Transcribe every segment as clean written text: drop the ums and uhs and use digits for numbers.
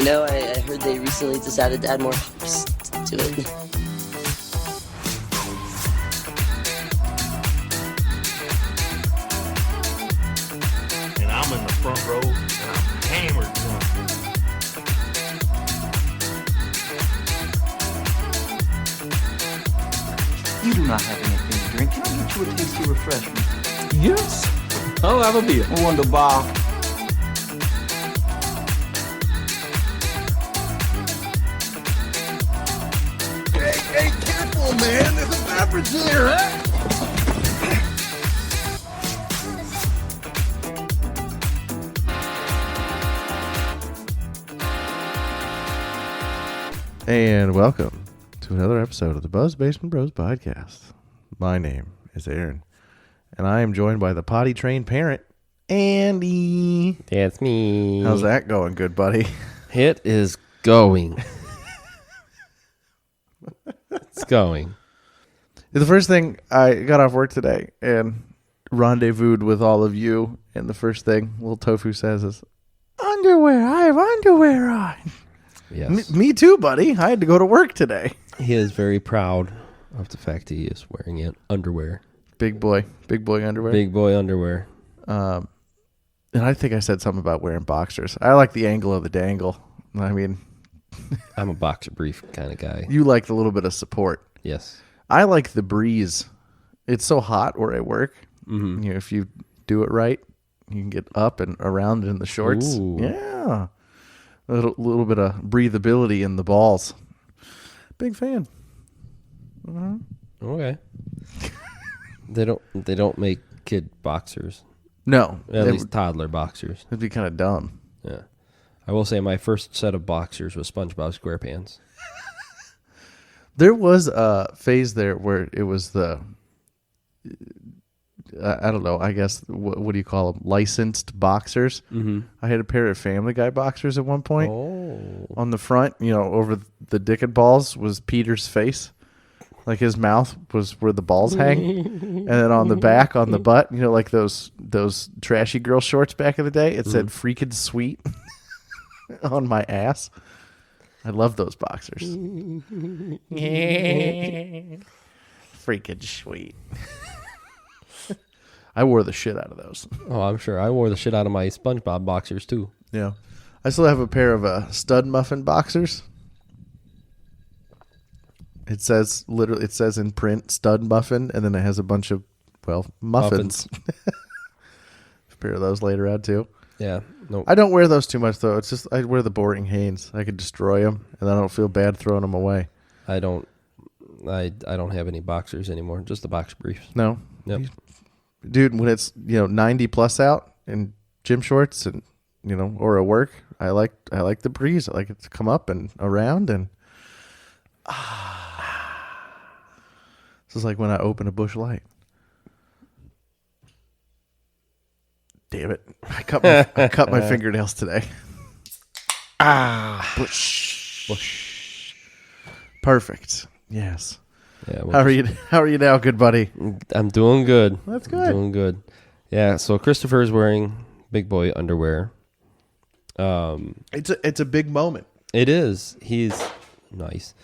You know, I heard they recently decided to add more ships to it. And I'm in the front row, and I'm hammered drunk. You do not have anything to drink. Can I get you a tasty refreshment? Yes. I'll have a beer. Wunderbar. Hey, careful, man. There's a beverage here, huh? And welcome to another episode of the Buzz Basement Bros podcast. My name is Aaron, and I am joined by the potty trained parent, Andy. That's me. How's that going, good buddy? It is going. It's going. The first thing, I got off work today and rendezvoused with all of you, and the first thing little Tofu says is, underwear, I have underwear on. Yes. Me too, buddy. I had to go to work today. He is very proud of the fact he is wearing it. Underwear. Big boy underwear. Big boy underwear. And I think I said something about wearing boxers. I like the angle of the dangle. I mean, I'm a boxer brief kind of guy. you like the little bit of support. Yes. I like the breeze. It's so hot where I work. Mm-hmm. You know, if you do it right, you can get up and around in the shorts. Ooh. Yeah. A little bit of breathability in the balls. Big fan. Okay. They don't make kid boxers. No. At least toddler boxers. It'd be kind of dumb. Yeah. I will say my first set of boxers was SpongeBob SquarePants. There was a phase there where it was the, I don't know, I guess, what do you call them? Licensed boxers. Mm-hmm. I had a pair of Family Guy boxers at one point. Oh. On the front, you know, over the dick and balls was Peter's face. Like his mouth was where the balls hang. And then on the back, on the butt, you know, like those trashy girl shorts back in the day, it said freaking sweet on my ass. I love those boxers. Freaking sweet. I wore the shit out of those. Oh, I'm sure. I wore the shit out of my SpongeBob boxers, too. Yeah. I still have a pair of stud muffin boxers. It says in print stud muffin, and then it has a bunch of, well, muffins. A pair of those later out too. Yeah. Nope. I don't wear those too much though. It's just I wear the boring Hanes. I could destroy them, and I don't feel bad throwing them away. I don't have any boxers anymore. Just the box briefs. No. Yep. Dude, when it's 90 plus out in gym shorts and or at work, I like the breeze. I like it to come up and around and This is like when I open a Busch Light. Damn it! I cut my fingernails today. Busch. Perfect. Yes. Yeah. How are you now, good buddy? I'm doing good. That's good. Doing good. Yeah. So Christopher is wearing big boy underwear. It's a big moment. It is. He's nice.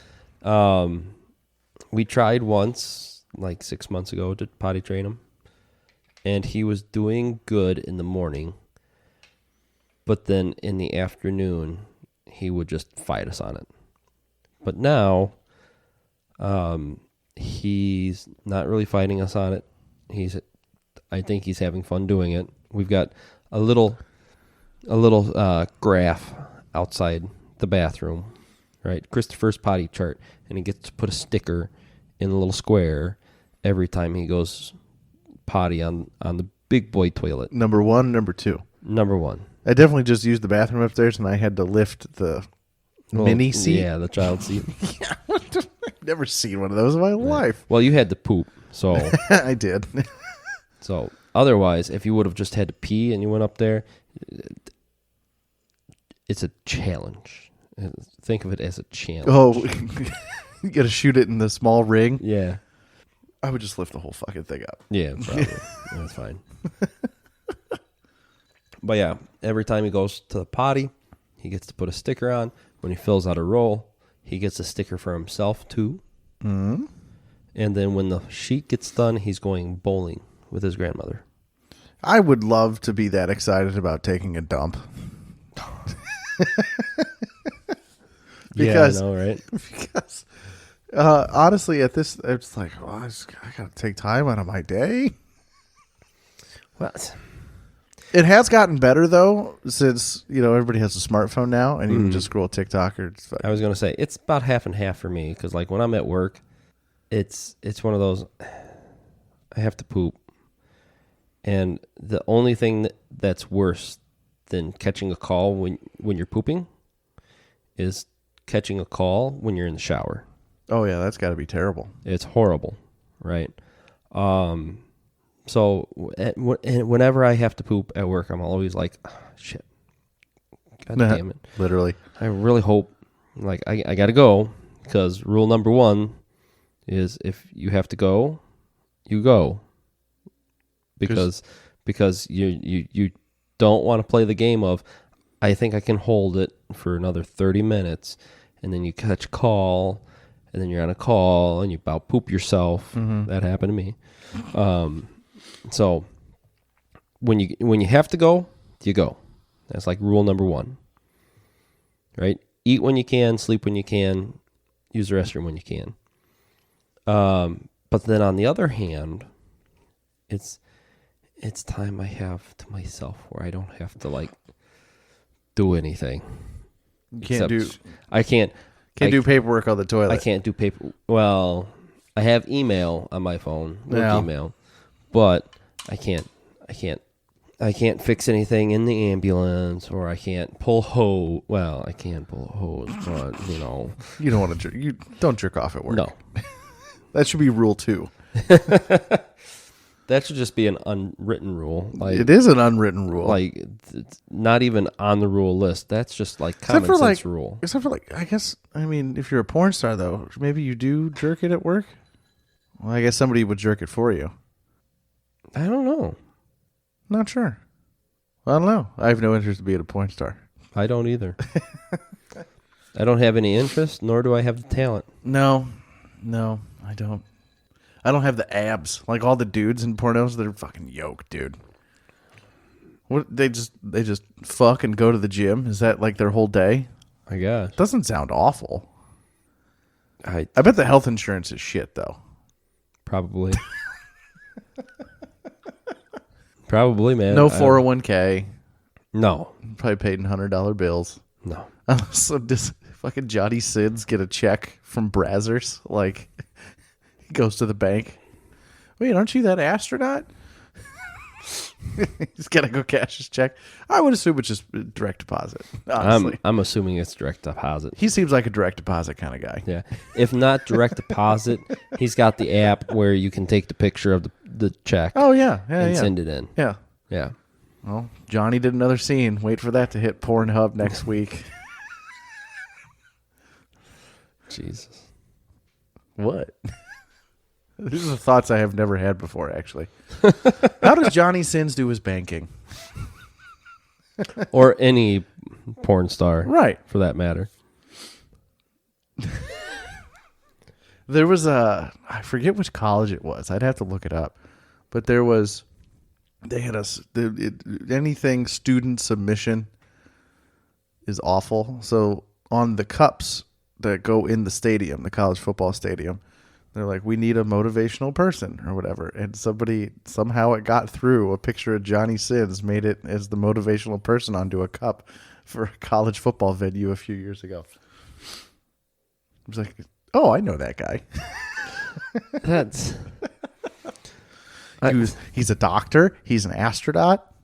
We tried once, like 6 months ago, to potty train him, and he was doing good in the morning, but then in the afternoon, he would just fight us on it. But now, he's not really fighting us on it. I think he's having fun doing it. We've got a little graph outside the bathroom, right? Christopher's potty chart, and he gets to put a sticker in a little square every time he goes potty on the big boy toilet. Number 1, number 2. Number 1. I definitely just used the bathroom upstairs, and I had to lift the mini seat. Yeah, the child seat. Yeah, I've never seen one of those in my life. Well, you had to poop, so I did. so otherwise, if you would have just had to pee and you went up there, it's a challenge. Think of it as a challenge. Oh, you got to shoot it in the small ring. Yeah. I would just lift the whole fucking thing up. Yeah, probably. That's fine. But yeah, every time he goes to the potty, He gets to put a sticker on. When he fills out a roll, he gets a sticker for himself too. Mm-hmm. And then when the sheet gets done, he's going bowling with his grandmother. I would love to be that excited about taking a dump. Because, yeah, I know, right? Because honestly, at this, it's like, oh, I got to take time out of my day. What? It has gotten better though, since everybody has a smartphone now, and you can just scroll TikTok or. I was gonna say it's about half and half for me because like when I'm at work, it's one of those. I have to poop, and the only thing that's worse than catching a call when you're pooping is catching a call when you're in the shower. Oh yeah, that's got to be terrible. It's horrible, right? So whenever I have to poop at work, I'm always like, oh, shit. God damn it. Literally. I really hope, like, I got to go, because rule number 1 is if you have to go, you go. Because you don't want to play the game of, I think I can hold it for another 30 minutes, and then you catch a call, and then you're on a call, and you about poop yourself. Mm-hmm. That happened to me. So when you have to go, you go. That's like rule number 1, right? Eat when you can, sleep when you can, use the restroom when you can. But then on the other hand, it's time I have to myself where I don't have to like do anything. I can't do paperwork on the toilet. I can't do paper. Well, I have email on my phone, email, but I can't fix anything in the ambulance, or I can't pull hose. Well, I can pull a hose, but you don't want to. You don't jerk off at work. No, that should be rule 2. That should just be an unwritten rule. Like, it is an unwritten rule. Like, it's not even on the rule list. That's just like common sense rule. Except for I guess, if you're a porn star though, maybe you do jerk it at work. Well, I guess somebody would jerk it for you. I don't know. Not sure. I don't know. I have no interest in being a porn star. I don't either. I don't have any interest, nor do I have the talent. No, I don't. I don't have the abs. Like all the dudes in pornos, they're fucking yoked, dude. What they just fuck and go to the gym? Is that like their whole day? I guess. Doesn't sound awful. I bet the health insurance is shit though. Probably. Probably, man. No 401k. No. Probably paid in $100 bills. No. So does fucking Johnny Sins get a check from Brazzers? Like, he goes to the bank. Wait, aren't you that astronaut? He's got to go cash his check. I would assume it's just direct deposit, honestly. I'm assuming it's direct deposit. He seems like a direct deposit kind of guy. Yeah. If not direct deposit, he's got the app where you can take the picture of the check. Oh, yeah. And send it in. Yeah. Yeah. Well, Johnny did another scene. Wait for that to hit Pornhub next week. Jesus. What? These are thoughts I have never had before, actually. How does Johnny Sins do his banking? Or any porn star. Right. For that matter. There was I forget which college it was. I'd have to look it up. But they had anything student submission is awful. So on the cups that go in the stadium, the college football stadium, they're like, we need a motivational person or whatever. And somehow it got through. A picture of Johnny Sins made it as the motivational person onto a cup for a college football venue a few years ago. I was like, oh, I know that guy. That's... He's a doctor. He's an astronaut.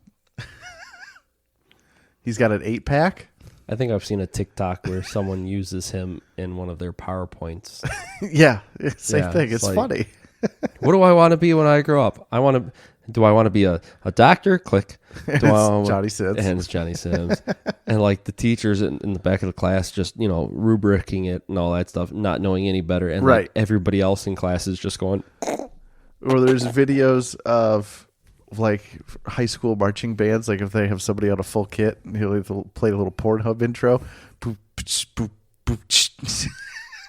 He's got an 8-pack. I think I've seen a TikTok where someone uses him in one of their PowerPoints. Yeah, same thing. It's like, funny. What do I want to be when I grow up? Do I want to be a doctor? Click. Johnny Sins. And it's Johnny Sins. And like the teachers in the back of the class just, rubricing it and all that stuff, not knowing any better. And like everybody else in class is just going. Or there's videos of like high school marching bands, like if they have somebody on a full kit, and he'll play a little Pornhub intro. Boop, boop, boop,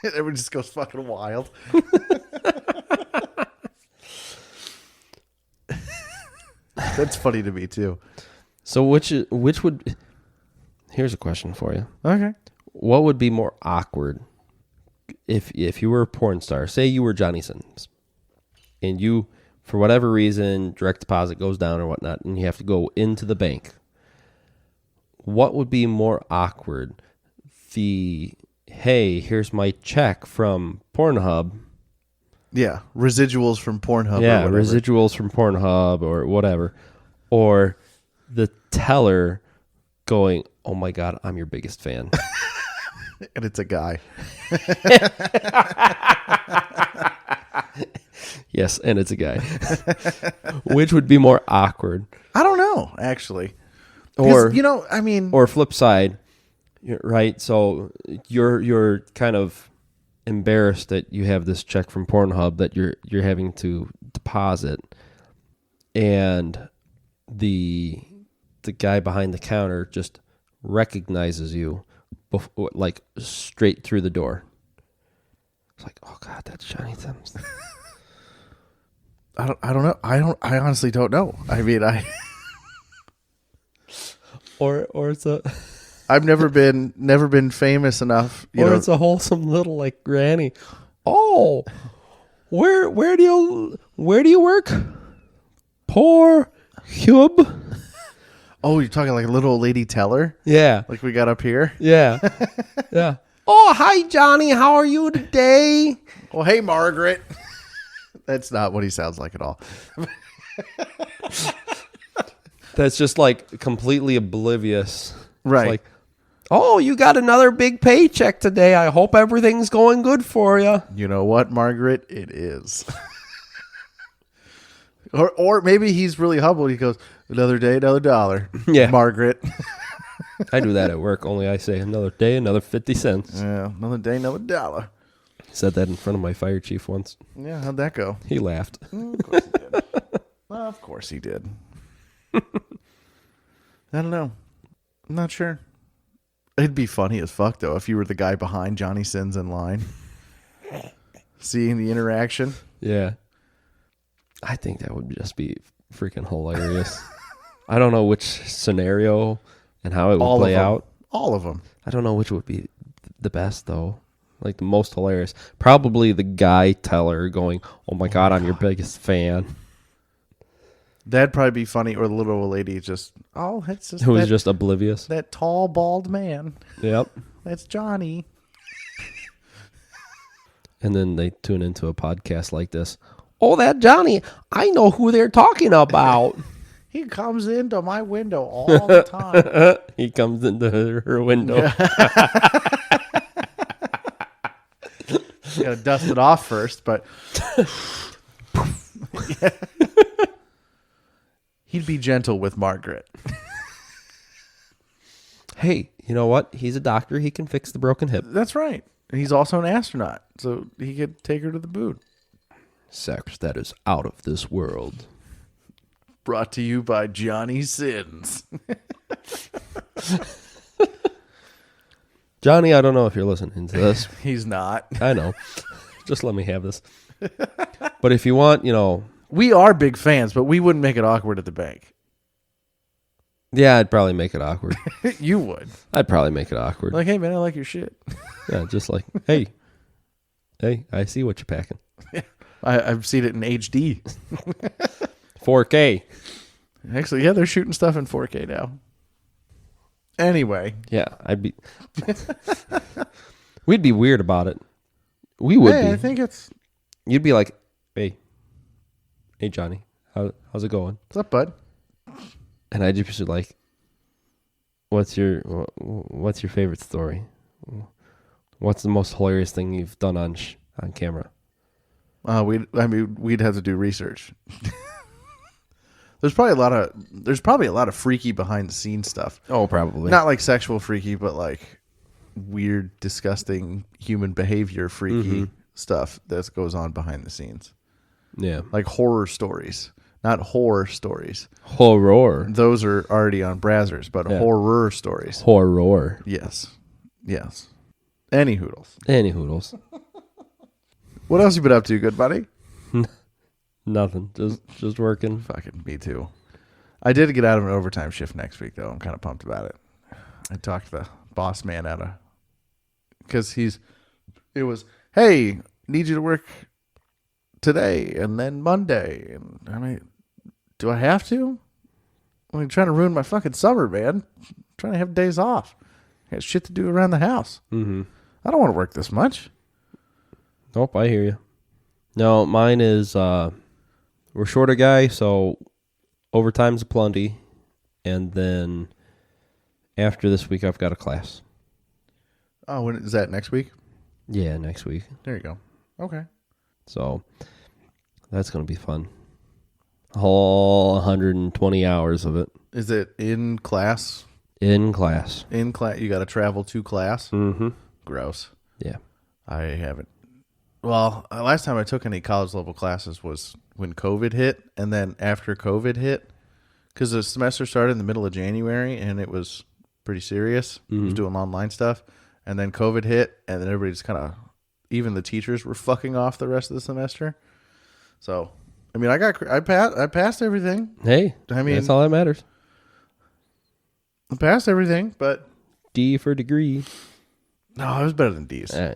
and everyone just goes fucking wild. That's funny to me too. So which would? Here's a question for you. Okay. What would be more awkward if you were a porn star? Say you were Johnny Sins, and you, for whatever reason, direct deposit goes down or whatnot, and you have to go into the bank. What would be more awkward? Hey, here's my check from Pornhub. Yeah, residuals from Pornhub. Yeah, or whatever. residuals from Pornhub or whatever. Or the teller going, "Oh my God, I'm your biggest fan." And it's a guy. Yes, and it's a guy. Which would be more awkward? I don't know, actually. Or I mean, or flip side, right? So you're kind of embarrassed that you have this check from Pornhub that you're having to deposit, and the guy behind the counter just recognizes you, like straight through the door. It's like, oh God, that's Johnny Sims. I don't know. I honestly don't know. I mean, or it's a I've never been famous enough. it's a wholesome little like granny. Oh, where do you work? Poor Hub. Oh, you're talking like a little old lady teller, Yeah, like we got up here. yeah, yeah. Oh, hi Johnny. How are you today? Well, hey, Margaret. That's not what he sounds like at all. That's just like completely oblivious. Right. It's like, oh, you got another big paycheck today. I hope everything's going good for you. You know what, Margaret? It is. or maybe he's really humble. He goes, another day, another dollar. Yeah. Margaret. I do that at work, only I say another day, another 50 cents. Yeah, another day, another dollar. Said that in front of my fire chief once. Yeah, how'd that go? He laughed. Of course he did. Well, of course he did. I don't know. I'm not sure. It'd be funny as fuck, though, if you were the guy behind Johnny Sins in line. Seeing the interaction. Yeah. I think that would just be freaking hilarious. I don't know which scenario and how it would play out. All of them. I don't know which would be the best, though. Like the most hilarious. Probably the guy teller going, oh my God, I'm your biggest fan. That'd probably be funny. Or the little old lady just, it's just Who was just oblivious. that tall, bald man. Yep. That's Johnny. And then they tune into a podcast like this. Oh, that Johnny. I know who they're talking about. He comes into my window all the time. He comes into her window. You gotta dust it off first, but he'd be gentle with Margaret. Hey, you know what? He's a doctor. He can fix the broken hip. That's right. And he's also an astronaut, so he could take her to the moon. Sex that is out of this world. Brought to you by Johnny Sins. Johnny, I don't know if you're listening to this. He's not. I know. Just let me have this. But if you want, We are big fans, but we wouldn't make it awkward at the bank. yeah, I'd probably make it awkward. You would. I'd probably make it awkward. Like, hey, man, I like your shit. Yeah, just like, hey, I see what you're packing. I've seen it in HD. 4K. Actually, yeah, they're shooting stuff in 4K now. Anyway. Yeah, we'd be weird about it. We would be. I think it's... You'd be like, hey Johnny, how's it going? What's up, bud? And I'd just be like, what's your favorite story? What's the most hilarious thing you've done on camera? We'd have to do research. There's probably a lot of freaky behind the scenes stuff. Oh, probably. Not like sexual freaky, but like weird, disgusting human behavior freaky stuff that goes on behind the scenes. Yeah. Like horror stories. not horror stories. Horror. Those are already on Brazzers, but horror stories. Horror. Yes. Any hoodles. Any hoodles. What else you been up to, good buddy? Nothing. Just working. Fucking me too. I did get out of an overtime shift next week, though. I'm kind of pumped about it. I talked the boss man out of, because it was, hey, need you to work today and then Monday. And I mean, do I have to? I'm trying to ruin my fucking summer, man. I'm trying to have days off. I got shit to do around the house. Mm-hmm. I don't want to work this much. Nope, I hear you. No, mine is, we're short a guy, so overtime's a plenty. And then after this week, I've got a class. Oh, when is that, next week? Yeah, next week. There you go. Okay. So that's going to be fun. Whole 120 hours of it. Is it in class? In class. In class. You got to travel to class? Mm-hmm. Gross. Yeah. I haven't. Well, last time I took any college level classes was when COVID hit, and then after COVID hit, because the semester started in the middle of January, and it was pretty serious. I was doing online stuff, and then COVID hit, and then everybody just kind of, even the teachers were fucking off the rest of the semester. So, I mean, I passed everything. Hey, I mean, that's all that matters. I passed everything, but D for degree. no, it was better than D's. I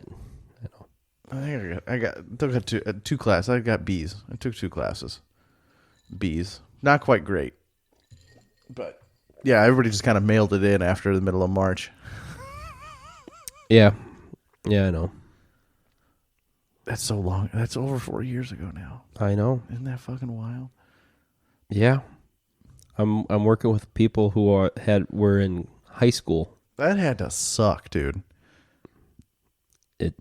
know. I think I took two classes. I got B's. I took 2 classes. B's. Not quite great. But yeah, everybody just kind of mailed it in after the middle of March. Yeah. Yeah, I know. That's so long. That's over 4 years ago now. I know. Isn't that fucking wild? Yeah. I'm working with people who were in high school. That had to suck, dude.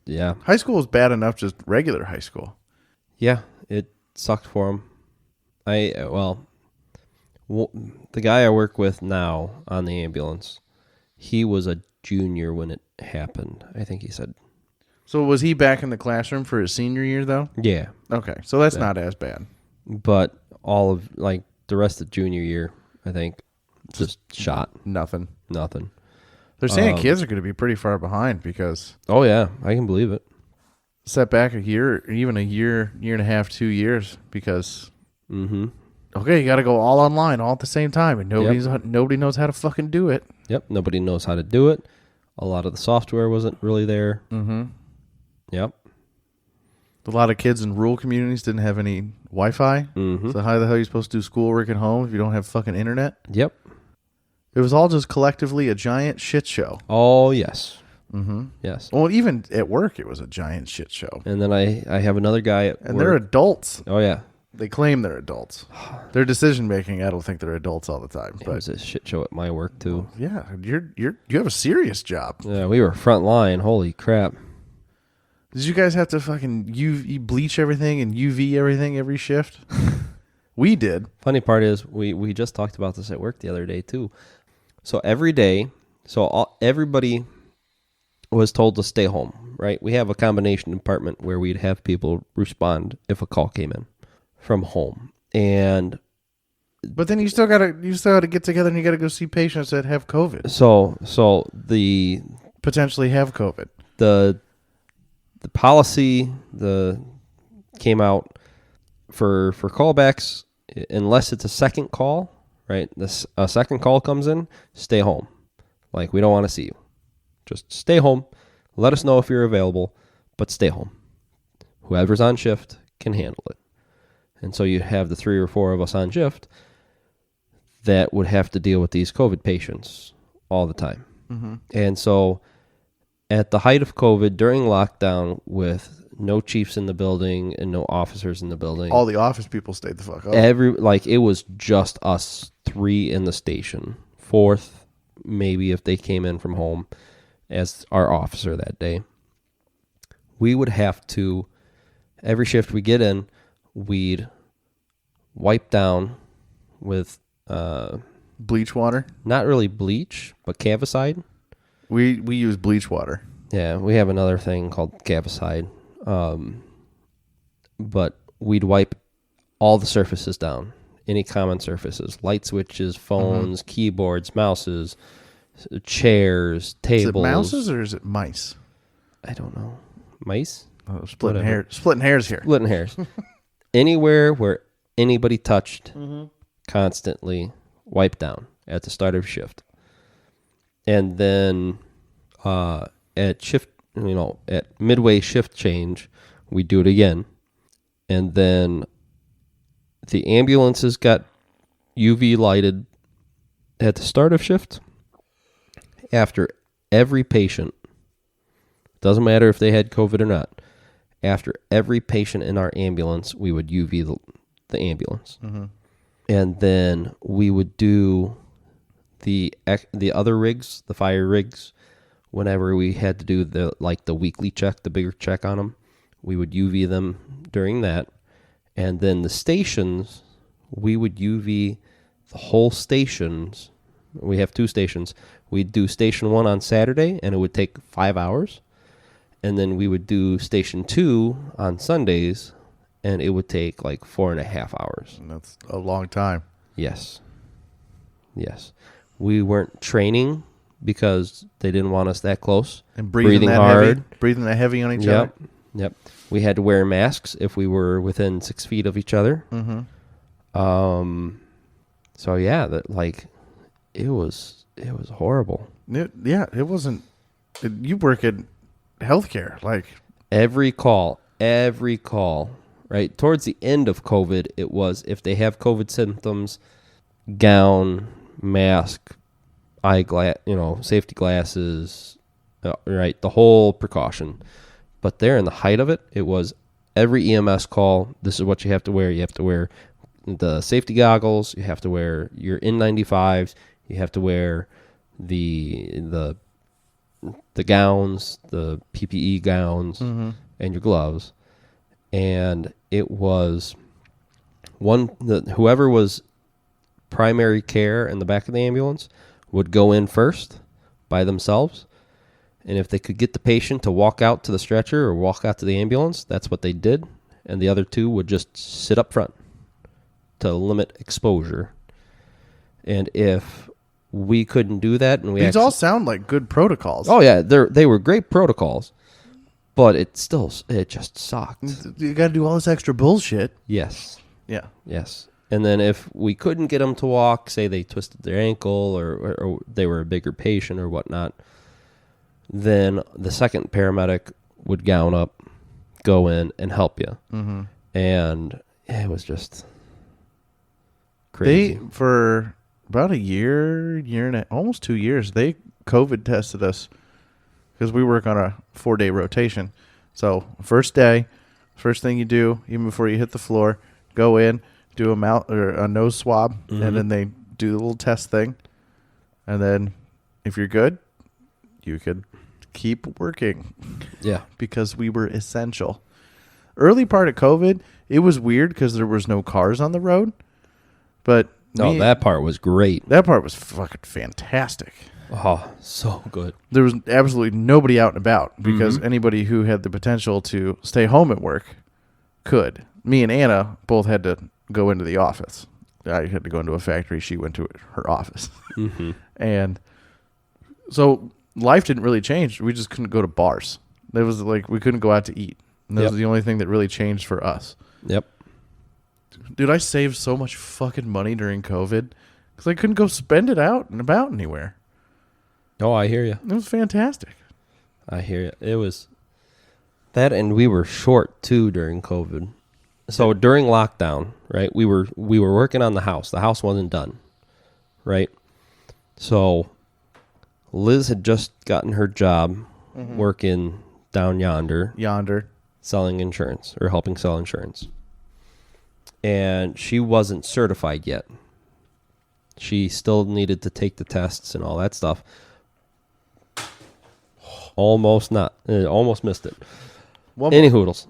Yeah. High school was bad enough, just regular high school. Yeah, it sucked for him. The guy I work with now on the ambulance, he was a junior when it happened. I think he said. So was he back in the classroom for his senior year, though? Yeah. Okay, so that's not as bad. But all of, the rest of junior year, I think, just shot. Nothing. They're saying kids are going to be pretty far behind because... Oh, yeah. I can believe it. Set back a year, even a year and a half, 2 years, because... Mm-hmm. Okay, you got to go all online all at the same time, and nobody knows how to fucking do it. Yep, nobody knows how to do it. A lot of the software wasn't really there. Mm-hmm. Yep. A lot of kids in rural communities didn't have any Wi-Fi. Mm-hmm. So how the hell are you supposed to do schoolwork at home if you don't have fucking internet? Yep. It was all just collectively a giant shit show. Oh, yes. Mm-hmm. Yes. Well, even at work, it was a giant shit show. And then I have another guy at and work. they're adults. Oh, yeah. They claim they're adults. Their decision making, I don't think they're adults all the time. It was a shit show at my work, too. Yeah, you have a serious job. Yeah, we were front line. Holy crap. Did you guys have to fucking UV bleach everything and UV everything every shift? We did. Funny part is we just talked about this at work the other day, too. So every day, everybody was told to stay home, right? We have a combination department where we'd have people respond if a call came in from home. But then you still gotta get together and you gotta go see patients that have COVID. So the potentially have COVID. The policy came out for callbacks, unless it's a second call, right? A second call comes in, stay home. Like, we don't want to see you. Just stay home. Let us know if you're available, but stay home. Whoever's on shift can handle it. And so you have the 3 or 4 of us on shift that would have to deal with these COVID patients all the time. Mm-hmm. And so at the height of COVID, during lockdown, with no chiefs in the building and no officers in the building, all the office people stayed the fuck up. It was just us 3 in the station. 4th, maybe if they came in from home as our officer that day. We would have to, every shift we get in, we'd wipe down with bleach water. Not really bleach, but Cavicide. We use bleach water. Yeah, we have another thing called Cavicide. But we'd wipe all the surfaces down any common surfaces, light switches, phones, keyboards, mouses, chairs, tables. Is it mouses or is it mice? I don't know. Mice? Oh, splitting Whatever. hairs here. Splitting hairs. Anywhere where anybody touched, constantly wiped down at the start of shift. And then at shift, at midway shift change, we do it again. And then the ambulances got UV lighted at the start of shift. After every patient, doesn't matter if they had COVID or not, after every patient in our ambulance, we would UV the ambulance. And then we would do the other rigs, the fire rigs, whenever we had to do the weekly check, the bigger check on them, we would UV them during that. And then the stations, we would UV the whole stations. We have 2 stations. We'd do station 1 on Saturday, and it would take 5 hours. And then we would do station 2 on Sundays, and it would take like 4.5 hours. And that's a long time. Yes. We weren't training because they didn't want us that close. And breathing that hard. heavy. Breathing that heavy on each other. Yep. We had to wear masks if we were within 6 feet of each other. So yeah, it was horrible. It wasn't. You work in healthcare, like Every call, right? Towards the end of COVID, it was if they have COVID symptoms, gown, mask, safety glasses, right? The whole precaution. But there in the height of it, it was every EMS call, this is what you have to wear. You have to wear the safety goggles. You have to wear your N95s. You have to wear the gowns, the PPE gowns, and your gloves. And it was whoever was primary care in the back of the ambulance would go in first by themselves. And if they could get the patient to walk out to the stretcher or walk out to the ambulance, that's what they did. And the other 2 would just sit up front to limit exposure. And if we couldn't do that, and these all sound like good protocols. Oh yeah, they were great protocols, but it just sucked. You got to do all this extra bullshit. Yes. Yeah. Yes. And then if we couldn't get them to walk, say they twisted their ankle or they were a bigger patient or whatnot, then the second paramedic would gown up, go in, and help you. And it was just crazy. For about a year and almost 2 years, they COVID tested us because we work on a 4-day rotation. So first day, first thing you do, even before you hit the floor, go in, do a mouth or a nose swab, and then they do the little test thing. And then if you're good, you could keep working. Yeah. Because we were essential. Early part of COVID, it was weird because there was no cars on the road. But that part was great. That part was fucking fantastic. Oh, so good. There was absolutely nobody out and about because anybody who had the potential to stay home at work could. Me and Anna both had to go into the office. I had to go into a factory. She went to her office. And so life didn't really change. We just couldn't go to bars. It was like we couldn't go out to eat. And that was the only thing that really changed for us. Yep. Dude, I saved so much fucking money during COVID because I couldn't go spend it out and about anywhere. Oh, I hear you. It was fantastic. I hear you. It was that, and we were short too during COVID. So during lockdown, right? We were working on the house. The house wasn't done, right? So Liz had just gotten her job working down yonder, selling insurance or helping sell insurance. And she wasn't certified yet. She still needed to take the tests and all that stuff. Almost missed it. Any hoodles.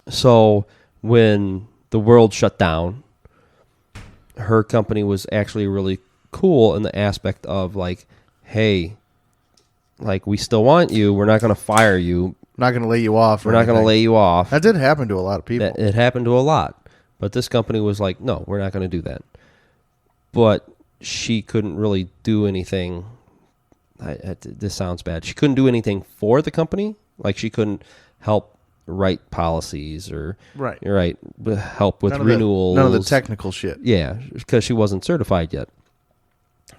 So when the world shut down, her company was actually really cool in the aspect of like, hey, like we still want you. We're not going to fire you. Not going to lay you off. We're not going to lay you off. That did happen to a lot of people. It happened to a lot. But this company was like, no, we're not going to do that. But she couldn't really do anything. This sounds bad. She couldn't do anything for the company. Like she couldn't help write policies or help with renewals. None of the technical shit. Yeah, because she wasn't certified yet.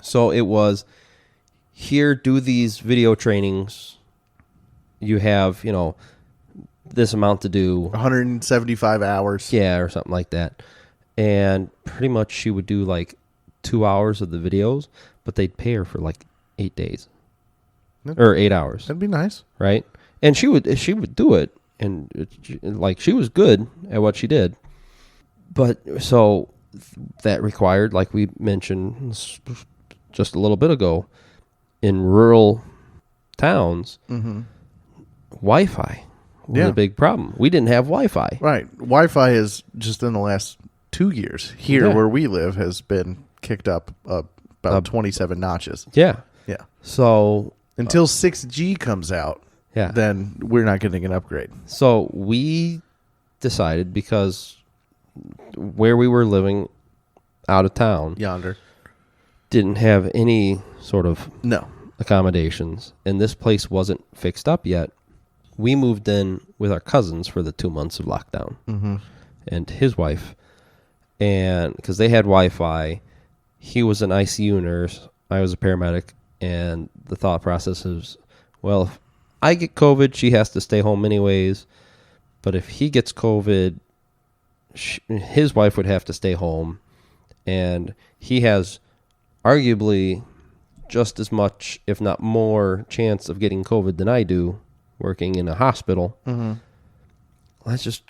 So it was, here, do these video trainings. You have, this amount to do. 175 hours. Yeah, or something like that. And pretty much she would do like 2 hours of the videos, but they'd pay her for like 8 days. Or 8 hours. That'd be nice. Right? And she would do it. And she was good at what she did. But so that required, like we mentioned just a little bit ago, in rural towns, Wi-Fi was a big problem. We didn't have Wi-Fi. Right. Wi-Fi is just in the last 2 years here where we live has been kicked up about 27 notches. Yeah. Yeah. So until 6G comes out, then we're not getting an upgrade. So we decided, because where we were living out of town yonder didn't have any sort of no accommodations, and this place wasn't fixed up yet, we moved in with our cousins for the 2 months of lockdown, and his wife, and because they had Wi-Fi, he was an ICU nurse, I was a paramedic, and the thought process is, well, if I get COVID, she has to stay home anyways, but if he gets COVID, his wife would have to stay home, and he has arguably just as much, if not more, chance of getting COVID than I do working in a hospital. Let's just,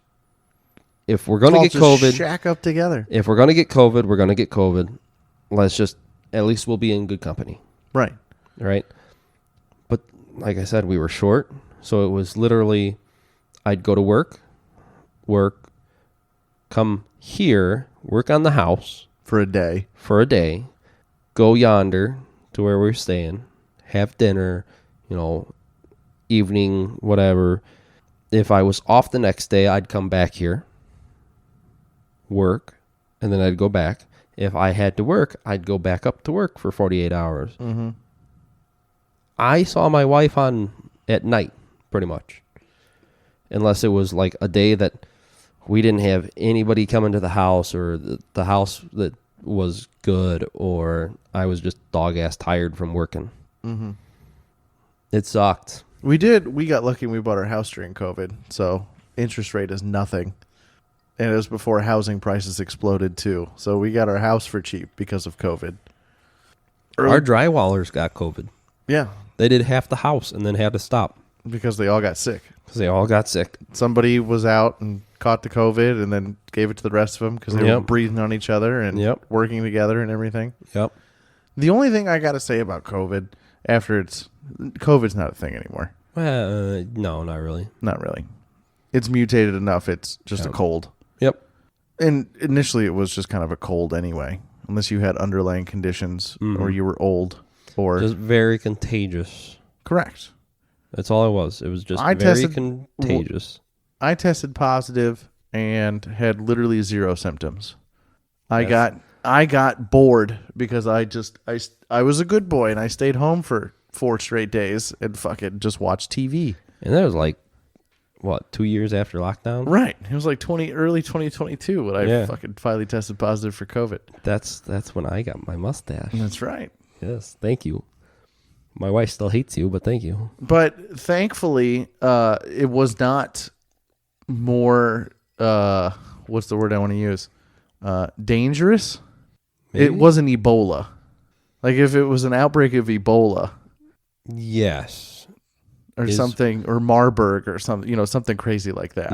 if we're going to get COVID, shack up together. If we're going to get COVID, we're going to get COVID. Let's just, at least we'll be in good company. Right. Right. But like I said, we were short. So it was literally, I'd go to work, come here, work on the house. For a day. Go yonder to where we're staying, have dinner, evening, whatever. If I was off the next day, I'd come back here, work, and then I'd go back. If I had to work, I'd go back up to work for 48 hours. I saw my wife at night, pretty much. Unless it was like a day that we didn't have anybody coming to the house, or the house that was good, or I was just dog-ass tired from working. It sucked. We got lucky and we bought our house during COVID, so interest rate is nothing. And it was before housing prices exploded too. So we got our house for cheap because of COVID. Our drywallers got COVID. Yeah. They did half the house and then had to stop. Because they all got sick. Somebody was out and caught the COVID and then gave it to the rest of them because they were breathing on each other and working together and everything. Yep. The only thing I got to say about COVID, COVID's not a thing anymore. No, not really. Not really. It's mutated enough. It's just a cold. Yep. And initially it was just kind of a cold anyway, unless you had underlying conditions or you were old or just very contagious. Correct. That's all it was. It was just contagious. I tested positive and had literally zero symptoms. I got bored because I was a good boy and I stayed home for 4 straight days and fucking just watched TV. And that was like, what, 2 years after lockdown? Right. It was like early 2022 when I fucking finally tested positive for COVID. That's when I got my mustache. That's right. Yes, thank you. My wife still hates you, but thank you. But thankfully, it was not more, what's the word I want to use? Dangerous? Maybe? It wasn't Ebola. Like if it was an outbreak of Ebola. Yes. Or something, or Marburg or something, something crazy like that.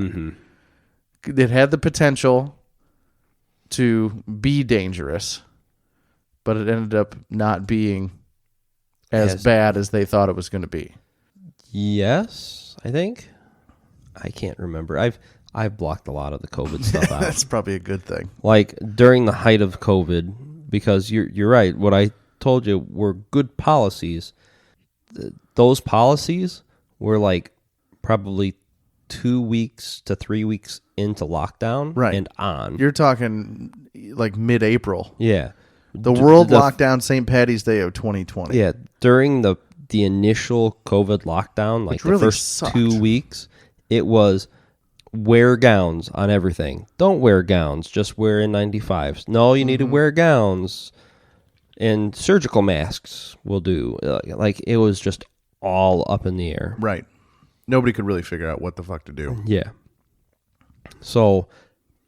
It had the potential to be dangerous, but it ended up not being as bad as they thought it was going to be. Yes, I think. I can't remember. I've blocked a lot of the COVID stuff out. That's probably a good thing. Like during the height of COVID, because you're right. What I told you were good policies. Those policies were like probably 2 weeks to 3 weeks into lockdown Right. and on. You're talking like mid-April. Yeah. The world locked down St. Patty's Day of 2020. Yeah, during the initial COVID lockdown, like Which the really first sucked. 2 weeks, it was wear gowns on everything. Don't wear gowns, just wear N95s. No, you need to wear gowns, and surgical masks will do. Like it was just all up in the air. Right. Nobody could really figure out what the fuck to do. Yeah. So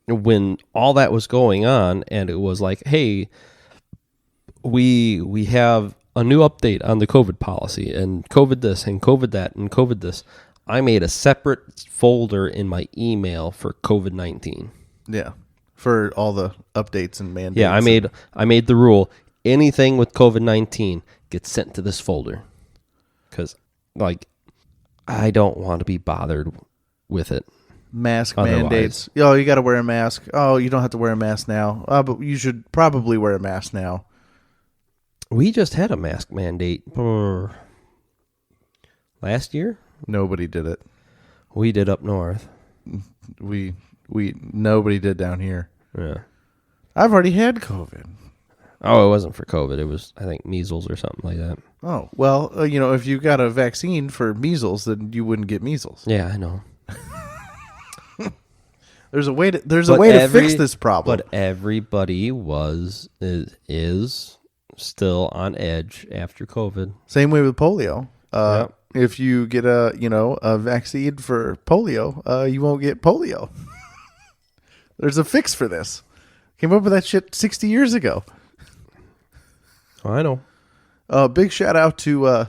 when all that was going on, and it was like, hey, we have a new update on the COVID policy, and COVID this, and COVID that, and COVID this. I made a separate folder in my email for COVID-19. Yeah. For all the updates and mandates. Yeah, I made the rule. Anything with COVID-19 gets sent to this folder. Because, like, I don't want to be bothered with it. Mask Otherwise. mandates. Oh, you got to wear a mask. Oh, you don't have to wear a mask now. But you should probably wear a mask now. We just had a mask mandate last year. Nobody did it. We did up north. Nobody did down here. Yeah. I've already had COVID. Oh, it wasn't for COVID. It was, I think, measles or something like that. Oh, well, if you got a vaccine for measles, then you wouldn't get measles. Yeah, I know. There's a way to fix this problem. But everybody is still on edge after COVID. Same way with polio. Yep. If you get a vaccine for polio, you won't get polio. There's a fix for this. Came up with that shit 60 years ago. Oh, I know. Big shout out to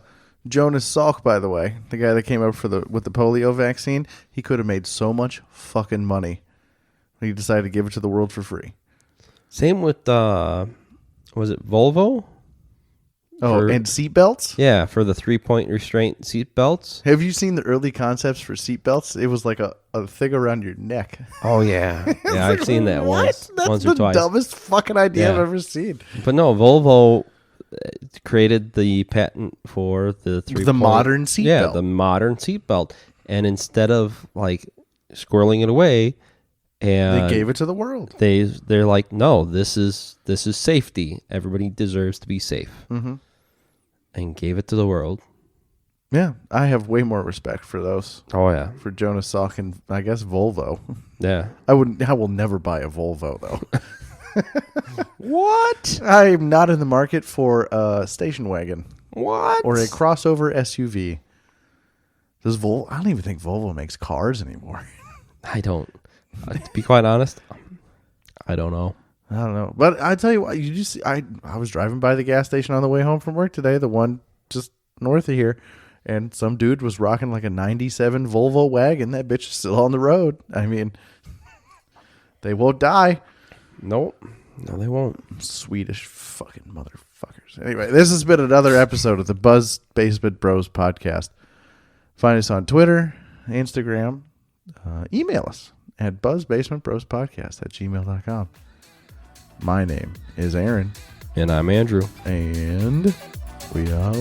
Jonas Salk, by the way, the guy that came up with the polio vaccine. He could have made so much fucking money. He decided to give it to the world for free. Same with was it Volvo? Oh, and seatbelts? Yeah, for the 3-point restraint seatbelts. Have you seen the early concepts for seatbelts? It was like a thing around your neck. Oh yeah, yeah, I've seen that once or That's the twice. dumbest fucking idea I've Yeah. ever seen. But no, Volvo created the patent for the 3-point modern seatbelt. Yeah, the modern seatbelt, and instead of like squirreling it away, and They gave it to the world. they're like, no, this is safety. Everybody deserves to be safe, and gave it to the world. Yeah, I have way more respect for those. Oh yeah, For Jonas Salk and I guess Volvo. yeah. I will never buy a Volvo though. What? I'm not in the market for a station wagon What? or a crossover SUV. I don't even think Volvo makes cars anymore. I don't. To be quite honest, I don't know. I don't know. But I tell you what, I was driving by the gas station on the way home from work today, the one just north of here, and some dude was rocking like a 97 Volvo wagon. That bitch is still on the road. I mean, they won't die. Nope. No, they won't. Swedish fucking motherfuckers. Anyway, this has been another episode of the Buzz Basement Bros podcast. Find us on Twitter, Instagram. Email us at buzzbasementbrospodcast@gmail.com. My name is Aaron. And I'm Andrew. And we out.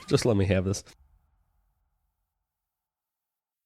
Just let me have this.